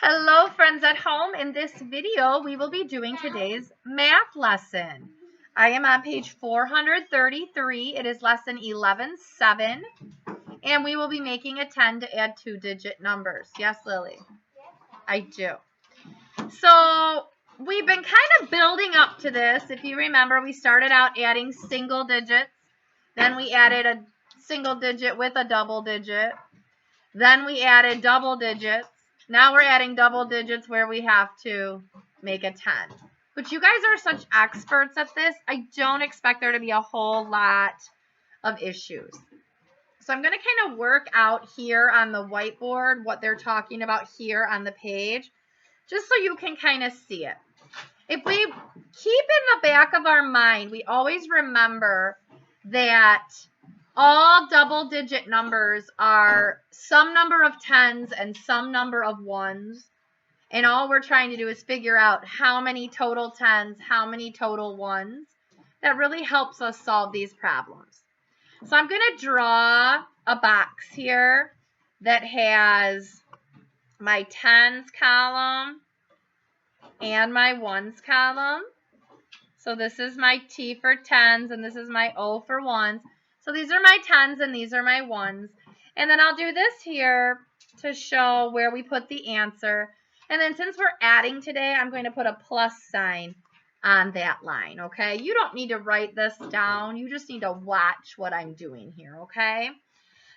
Hello friends at home. In this video, we will be doing today's math lesson. I am on page 433. It is lesson 11-7, and we will be making a 10 to add two-digit numbers. Yes, Lily? I do. So we've been kind of building up to this. If you remember, we started out adding single digits. Then we added a single digit with a double digit. Then we added double digits. Now we're adding double digits where we have to make a 10. But you guys are such experts at this, I don't expect there to be a whole lot of issues. So I'm going to kind of work out here on the whiteboard what they're talking about here on the page, just so you can kind of see it. If we keep in the back of our mind, we always remember that all double-digit numbers are some number of tens and some number of ones. And all we're trying to do is figure out how many total tens, how many total ones. That really helps us solve these problems. So I'm going to draw a box here that has my tens column and my ones column. So this is my T for tens and this is my O for ones. So these are my tens and these are my ones. And then I'll do this here to show where we put the answer. And then since we're adding today, I'm going to put a plus sign on that line, okay? You don't need to write this down. You just need to watch what I'm doing here, okay?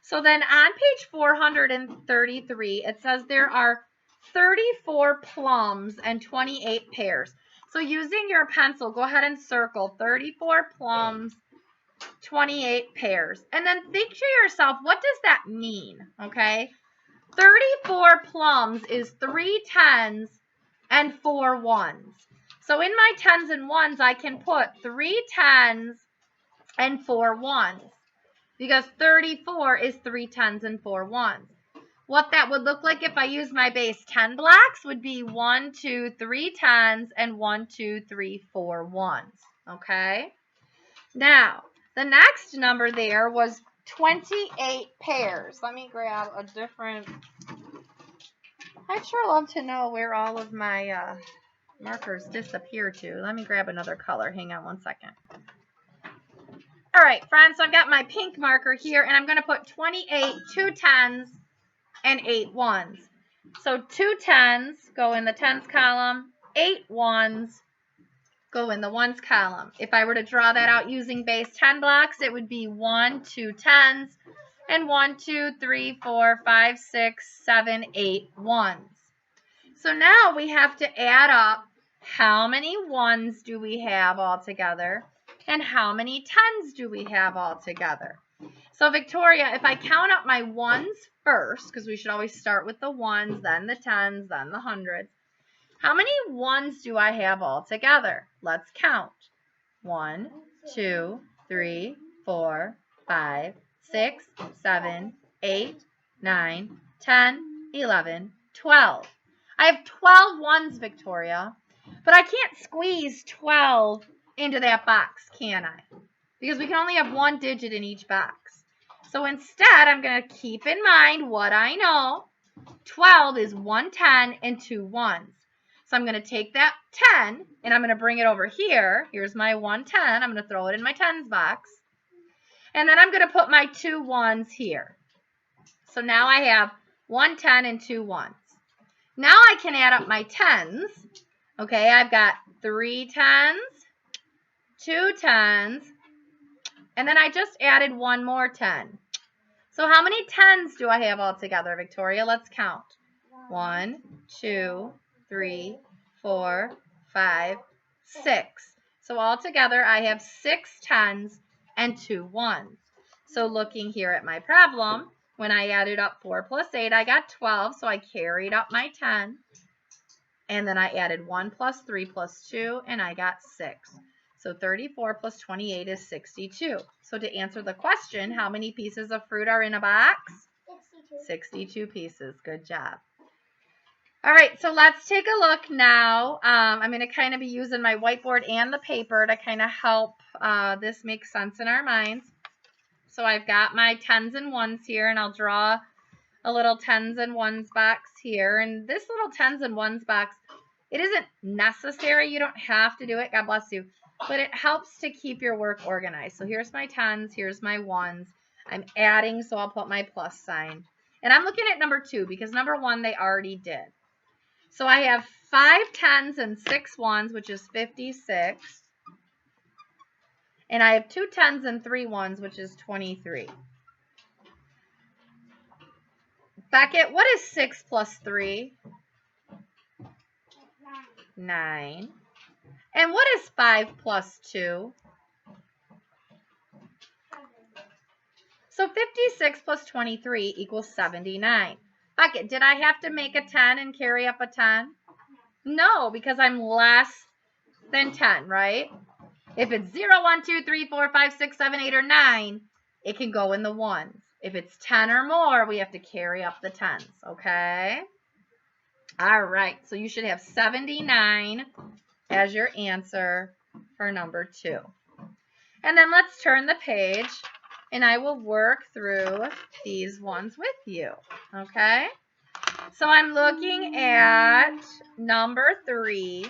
So then on page 433, it says there are 34 plums and 28 pears. So using your pencil, go ahead and circle 34 plums, 28 pears. And then think to yourself, what does that mean? Okay. 34 plums is 3 tens and 4 ones. So in my tens and ones, I can put 3 tens and 4 ones because 34 is 3 tens and 4 ones. What that would look like if I use my base 10 blocks would be 1, 2, 3 tens and 1, 2, 3, 4 ones. Okay. Now, the next number there was 28 pears. Let me grab a different. I'd sure love to know where all of my markers disappear to. Let me grab another color. Hang on one second. All right, friends, so I've got my pink marker here, and I'm going to put 28, 2 tens, and 8 ones. So 2 tens go in the tens column, 8 ones go in the ones column. If I were to draw that out using base 10 blocks, it would be 1, 2 tens, and 1, 2, 3, 4, 5, 6, 7, 8 ones. So now we have to add up how many ones do we have all together, and how many tens do we have all together. So Victoria, if I count up my ones first, because we should always start with the ones, then the tens, then the hundreds. How many ones do I have all together? Let's count. 1, 2, 3, 4, 5, 6, 7, 8, 9, 10, 11, 12. I have 12 ones, Victoria, but I can't squeeze 12 into that box, can I? Because we can only have one digit in each box. So instead, I'm going to keep in mind what I know. 12 is 1 10 and 2 ones. So I'm going to take that 10 and I'm going to bring it over here. Here's my 1 10. I'm going to throw it in my tens box. And then I'm going to put my 2 ones here. So now I have 1 10 and 2 ones. Now I can add up my tens. Okay, I've got 3 tens, 2 tens, and then I just added 1 more 10. So how many tens do I have all together, Victoria? Let's count. 1, 2, 3, 4, 5, 6. So all together I have 6 tens and 2 ones. So looking here at my problem, when I added up 4 plus 8, I got 12. So I carried up my 10. And then I added 1 plus 3 plus 2, and I got 6. So 34 plus 28 is 62. So to answer the question, how many pieces of fruit are in a box? 62 pieces. Good job. All right, so let's take a look now. I'm going to kind of be using my whiteboard and the paper to kind of help this make sense in our minds. So I've got my tens and ones here, and I'll draw a little tens and ones box here. And this little tens and ones box, it isn't necessary. You don't have to do it. God bless you. But it helps to keep your work organized. So here's my tens. Here's my ones. I'm adding, so I'll put my plus sign. And I'm looking at number 2 because number 1 they already did. So I have 5 tens and 6 ones, which is 56. And I have 2 tens and 3 ones, which is 23. Beckett, what is 6 plus 3? 9. And what is 5 plus 2? So 56 plus 23 equals 79. Beckett, did I have to make a 10 and carry up a 10? No, because I'm less than 10, right? If it's 0, 1, 2, 3, 4, 5, 6, 7, 8, or 9, it can go in the ones. If it's 10 or more, we have to carry up the 10s, okay? All right, so you should have 79 as your answer for number 2. And then let's turn the page, and I will work through these ones with you, okay? So I'm looking at number 3,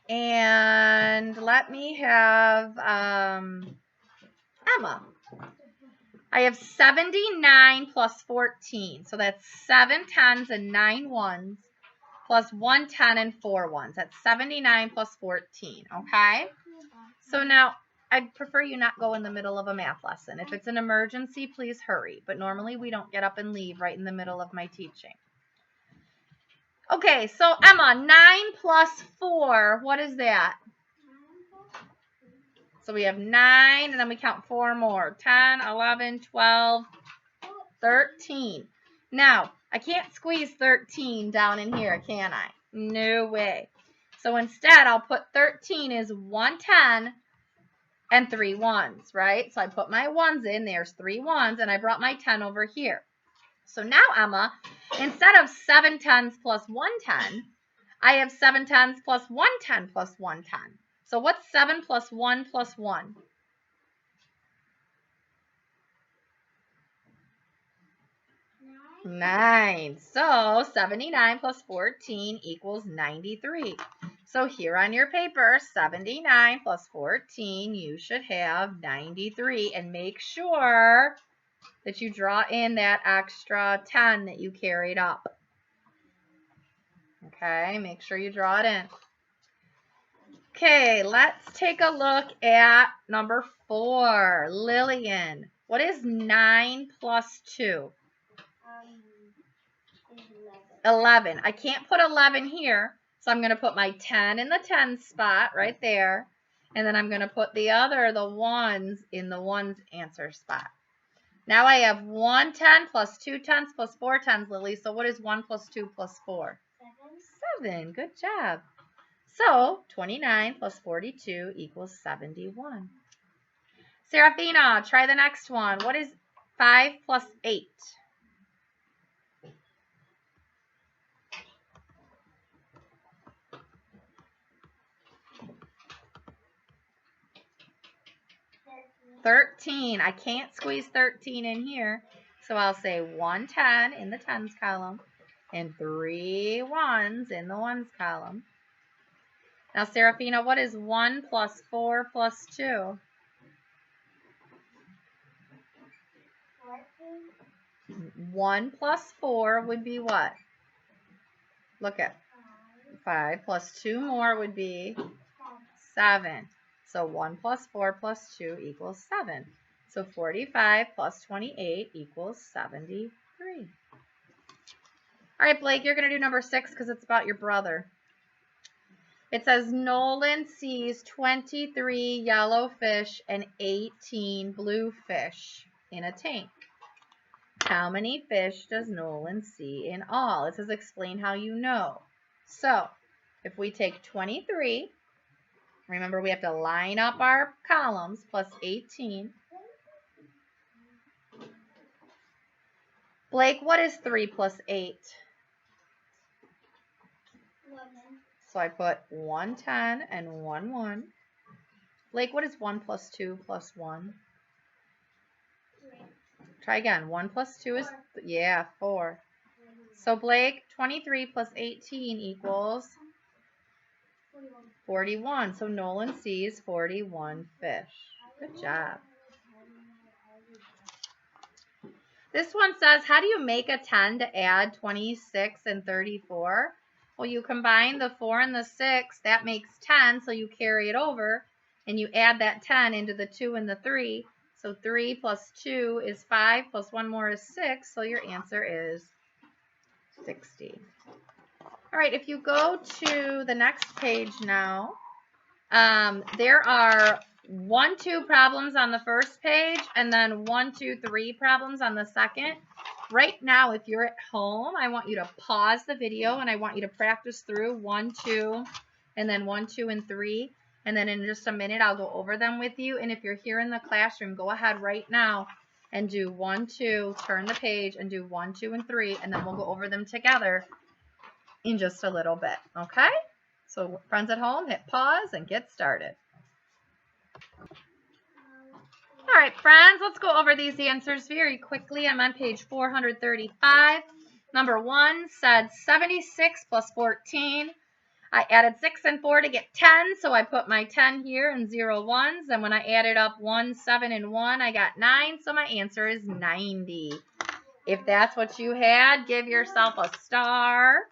and let me have Emma. I have 79 plus 14, so that's 7 tens and 9 ones plus 1 10 and 4 ones. That's 79 plus 14, okay? So now, I'd prefer you not go in the middle of a math lesson. If it's an emergency, please hurry. But normally, we don't get up and leave right in the middle of my teaching. Okay, so Emma, 9 plus 4, what is that? So we have 9, and then we count 4 more. 10, 11, 12, 13. Now, I can't squeeze 13 down in here, can I? No way. So instead, I'll put 13 as 1 10 and 3 ones, right? So I put my ones in. There's 3 ones, and I brought my 10 over here. So now, Emma, instead of 7 tens plus 1 10, I have 7 tens plus 1 10 plus 1 10. So what's 7 plus 1 plus 1? 9. So 79 plus 14 equals 93. So here on your paper, 79 plus 14, you should have 93. And make sure that you draw in that extra 10 that you carried up. Okay, make sure you draw it in. Okay, let's take a look at number 4. Lillian, what is 9 plus 2? 11. I can't put 11 here, so I'm going to put my 10 in the 10 spot right there. And then I'm going to put the ones, in the ones answer spot. Now I have 1 10 plus 2 10s plus 4 10s, Lily. So what is 1 plus 2 plus 4? 7. Good job. So 29 plus 42 equals 71. Serafina, try the next one. What is 5 plus 8? 13. I can't squeeze 13 in here, so I'll say 1 10 in the tens column and 3 ones in the ones column. Now, Serafina, what is 1 plus 4 plus 2? 1 plus 4 would be what? Look at 5 plus 2 more would be 7. So 1 plus 4 plus 2 equals 7. So 45 plus 28 equals 73. All right, Blake, you're going to do number 6 because it's about your brother. It says Nolan sees 23 yellow fish and 18 blue fish in a tank. How many fish does Nolan see in all? It says explain how you know. So if we take 23, remember we have to line up our columns, plus 18. Blake, what is 3 plus 8? 11. So I put 1 10 and 1 1. Blake, what is 1 plus 2 plus 1? 3. Try again. 1 plus 2 is, yeah, 4. So Blake, 23 plus 18 equals 41. So Nolan sees 41 fish. Good job. This one says, how do you make a 10 to add 26 and 34? Well, you combine the 4 and the 6. That makes 10, so you carry it over. And you add that 10 into the 2 and the 3. So 3 plus 2 is 5, plus 1 more is 6. So your answer is 60. All right, if you go to the next page now, there are 1, 2 problems on the first page, and then 1, 2, 3 problems on the second. Right now, if you're at home, I want you to pause the video, and I want you to practice through 1, 2, and then 1, 2, and 3. And then in just a minute, I'll go over them with you. And if you're here in the classroom, go ahead right now and do 1, 2, turn the page, and do 1, 2, and 3, and then we'll go over them together in just a little bit, okay? So friends at home, hit pause and get started. All right, friends, let's go over these answers very quickly. I'm on page 435. Number 1 said 76 plus 14. I added 6 and 4 to get 10, so I put my 10 here and 0 ones. And when I added up 1, 7, and 1, I got 9, so my answer is 90. If that's what you had, give yourself a star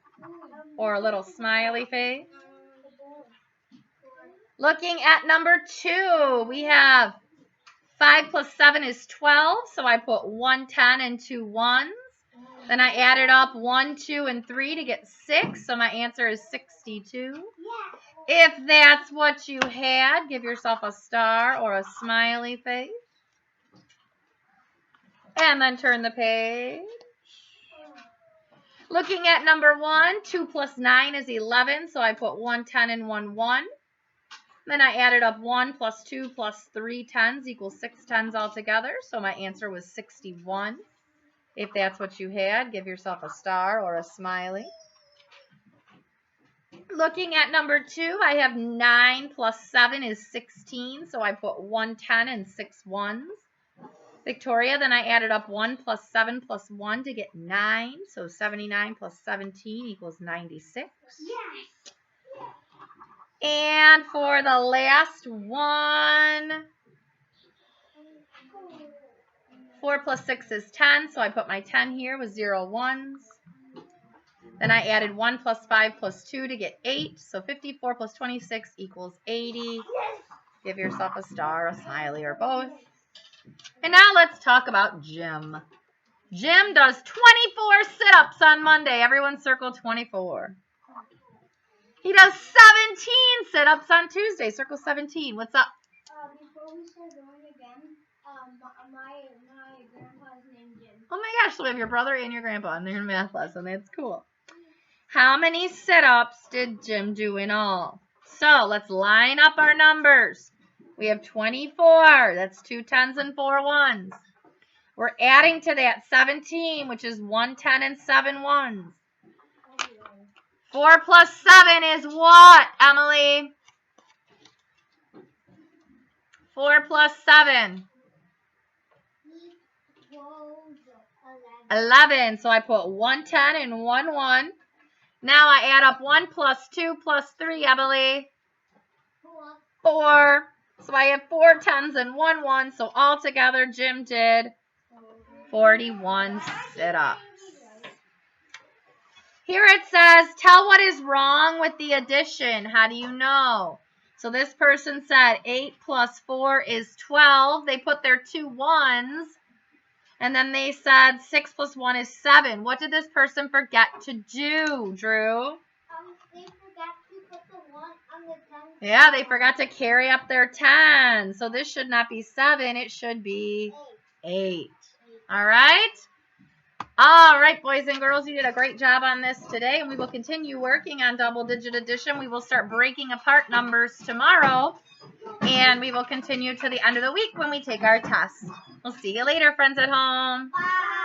or a little smiley face. Looking at number 2, we have 5 plus 7 is 12, so I put 1 10 and 2 ones. Then I added up 1, 2, and 3 to get 6, so my answer is 62. If that's what you had, give yourself a star or a smiley face. And then turn the page. Looking at number 1, 2 plus 9 is 11, so I put 1 10 and 1 1. Then I added up 1 plus 2 plus 3 tens equals 6 tens altogether, so my answer was 61. If that's what you had, give yourself a star or a smiley. Looking at number 2, I have 9 plus 7 is 16, so I put 1 10 and 6 ones. Victoria, then I added up 1 plus 7 plus 1 to get 9, so 79 plus 17 equals 96. Yes. And for the last one, 4 plus 6 is 10, so I put my 10 here with 0 ones. Then I added 1 plus 5 plus 2 to get 8, so 54 plus 26 equals 80. Give yourself a star, a smiley, or both. And now let's talk about Jim. Jim does 24 sit-ups on Monday. Everyone circle 24. He does 17 sit-ups on Tuesday. Circle 17. What's up? Before we start going again, my grandpa's named Jim. Oh my gosh, so we have your brother and your grandpa in their math lesson. That's cool. How many sit-ups did Jim do in all? So let's line up our numbers. We have 24. That's 2 10s and 4 ones. We're adding to that 17, which is 1 10 and 7 ones. 4 plus 7 is what, Emily? 4 plus 7. 11. So I put 1 10 and 1 1. Now I add up 1 plus 2 plus 3, Emily. 4. So I have 4 10s and 1 1. So altogether, Jim did 41 sit-ups. Here it says, tell what is wrong with the addition. How do you know? So this person said 8 plus 4 is 12. They put their 2 ones. And then they said 6 plus 1 is 7. What did this person forget to do, Drew? They forgot to put the 1 on the 10. Yeah, they forgot to carry up their 10. So this should not be 7. It should be 8. All right? All right, boys and girls, you did a great job on this today, and we will continue working on double-digit addition. We will start breaking apart numbers tomorrow, and we will continue to the end of the week when we take our test. We'll see you later, friends at home. Bye.